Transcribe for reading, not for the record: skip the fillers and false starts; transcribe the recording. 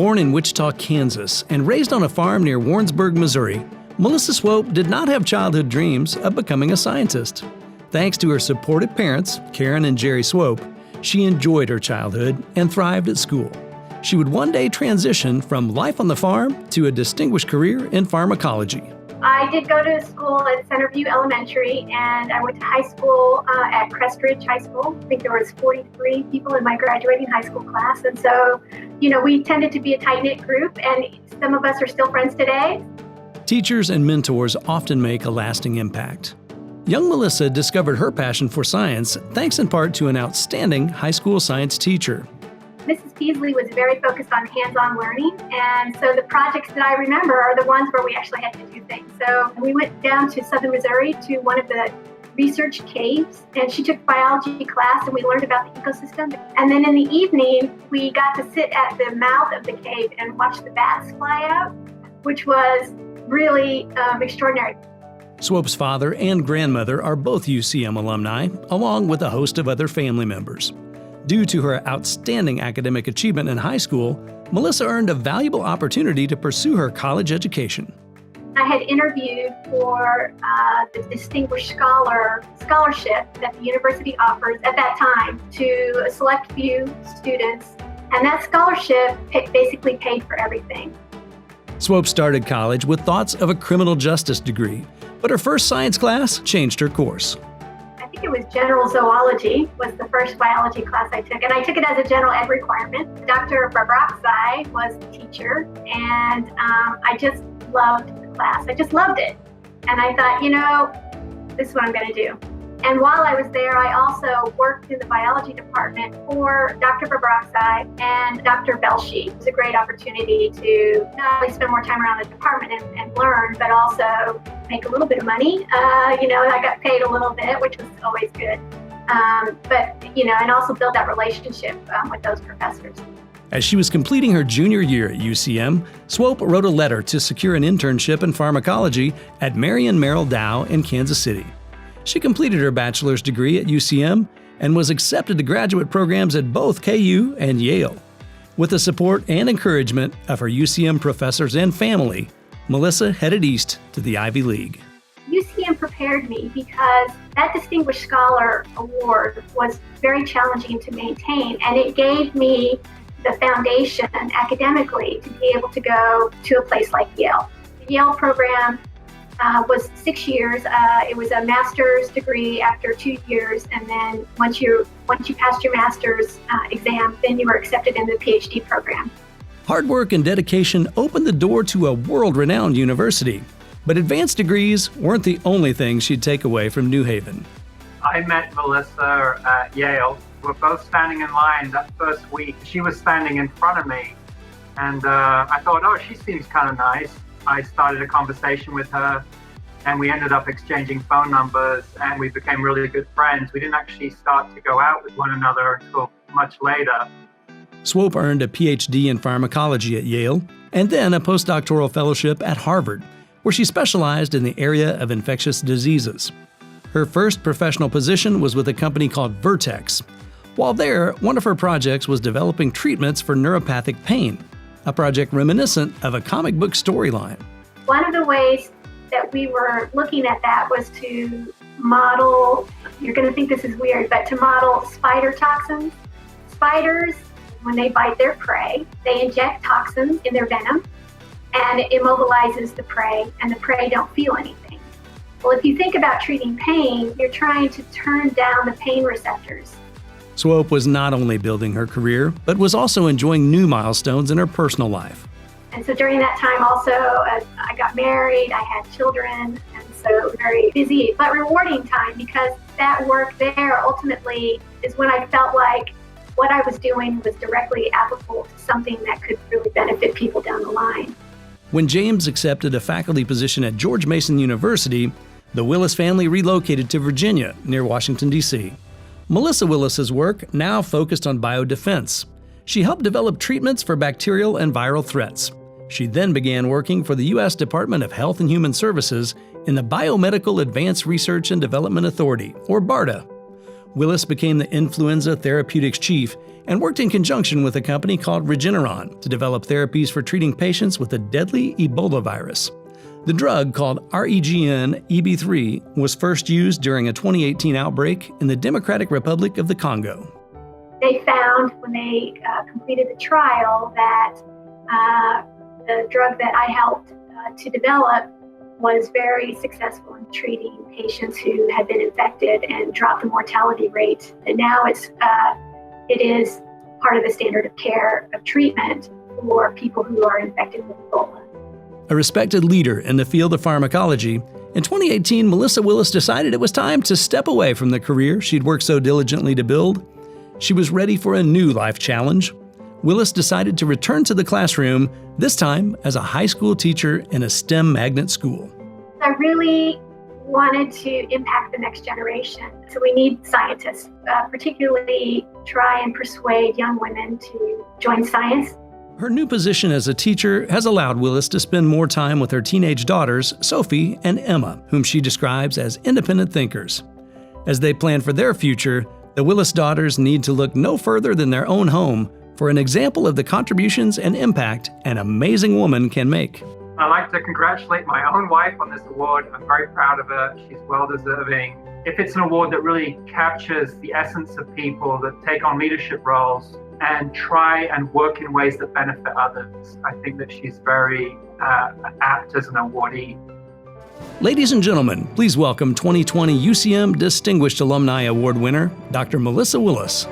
Born in Wichita, Kansas, and raised on a farm near Warrensburg, Missouri, Melissa Swope did not have childhood dreams of becoming a scientist. Thanks to her supportive parents, Karen and Jerry Swope, she enjoyed her childhood and thrived at school. She would one day transition from life on the farm to a distinguished career in pharmacology. I did go to school at Centerview Elementary, and I went to high school at Crestridge High School. I think there was 43 people in my graduating high school class. And so, we tended to be a tight-knit group, and some of us are still friends today. Teachers and mentors often make a lasting impact. Young Melissa discovered her passion for science thanks in part to an outstanding high school science teacher. Mrs. Peasley was very focused on hands-on learning, and so the projects that I remember are the ones where we actually had to do things. So we went down to southern Missouri to one of the research caves, and she took biology class, and we learned about the ecosystem. And then in the evening, we got to sit at the mouth of the cave and watch the bats fly out, which was really extraordinary. Swope's father and grandmother are both UCM alumni, along with a host of other family members. Due to her outstanding academic achievement in high school, Melissa earned a valuable opportunity to pursue her college education. I had interviewed for the Distinguished Scholarship that the university offers at that time to a select few students, and that scholarship basically paid for everything. Swope started college with thoughts of a criminal justice degree, but her first science class changed her course. I think it was general zoology was the first biology class I took, and I took it as a general ed requirement. Dr. Babroxai was the teacher, and I just loved the class. I just loved it. And I thought, this is what I'm going to do. And while I was there, I also worked in the biology department for Dr. Babroxai and Dr. Belshi. It was a great opportunity to not only spend more time around the department and learn, but also make a little bit of money. I got paid a little bit, which was always good. And also build that relationship with those professors. As she was completing her junior year at UCM, Swope wrote a letter to secure an internship in pharmacology at Marion Merrill Dow in Kansas City. She completed her bachelor's degree at UCM and was accepted to graduate programs at both KU and Yale. With the support and encouragement of her UCM professors and family, Melissa headed east to the Ivy League. UCM prepared me because that Distinguished Scholar Award was very challenging to maintain, and it gave me the foundation academically to be able to go to a place like Yale. The Yale program was 6 years. It was a master's degree after 2 years, and then once you passed your master's exam, then you were accepted in the PhD program. Hard work and dedication opened the door to a world-renowned university, but advanced degrees weren't the only thing she'd take away from New Haven. I met Melissa at Yale. We were both standing in line that first week. She was standing in front of me, and I thought, she seems kind of nice. I started a conversation with her, and we ended up exchanging phone numbers, and we became really good friends. We didn't actually start to go out with one another until much later. Swope earned a PhD in pharmacology at Yale, and then a postdoctoral fellowship at Harvard, where she specialized in the area of infectious diseases. Her first professional position was with a company called Vertex. While there, one of her projects was developing treatments for neuropathic pain, a project reminiscent of a comic book storyline. One of the ways that we were looking at that was to model, you're going to think this is weird, but to model spider toxins. Spiders, when they bite their prey, they inject toxins in their venom, and it immobilizes the prey, and the prey don't feel anything. Well, if you think about treating pain, you're trying to turn down the pain receptors. Swope was not only building her career, but was also enjoying new milestones in her personal life. And so during that time also, I got married, I had children, and so very busy but rewarding time, because that work there ultimately is when I felt like what I was doing was directly applicable to something that could really benefit people down the line. When James accepted a faculty position at George Mason University, the Willis family relocated to Virginia, near Washington, D.C. Melissa Willis's work now focused on biodefense. She helped develop treatments for bacterial and viral threats. She then began working for the U.S. Department of Health and Human Services in the Biomedical Advanced Research and Development Authority, or BARDA. Willis became the influenza therapeutics chief and worked in conjunction with a company called Regeneron to develop therapies for treating patients with a deadly Ebola virus. The drug, called REGN-EB3, was first used during a 2018 outbreak in the Democratic Republic of the Congo. They found when they completed the trial that the drug that I helped to develop was very successful in treating patients who had been infected and dropped the mortality rate. And now it is part of the standard of care of treatment for people who are infected with Ebola. A respected leader in the field of pharmacology, in 2018, Melissa Willis decided it was time to step away from the career she'd worked so diligently to build. She was ready for a new life challenge. Willis decided to return to the classroom, this time as a high school teacher in a STEM magnet school. I really wanted to impact the next generation. So we need scientists, particularly try and persuade young women to join science. Her new position as a teacher has allowed Willis to spend more time with her teenage daughters, Sophie and Emma, whom she describes as independent thinkers. As they plan for their future, the Willis daughters need to look no further than their own home for an example of the contributions and impact an amazing woman can make. I'd like to congratulate my own wife on this award. I'm very proud of her. She's well deserving. If it's an award that really captures the essence of people that take on leadership roles and try and work in ways that benefit others, I think that she's very apt as an awardee. Ladies and gentlemen, please welcome 2020 UCM Distinguished Alumni Award winner, Dr. Melissa Willis.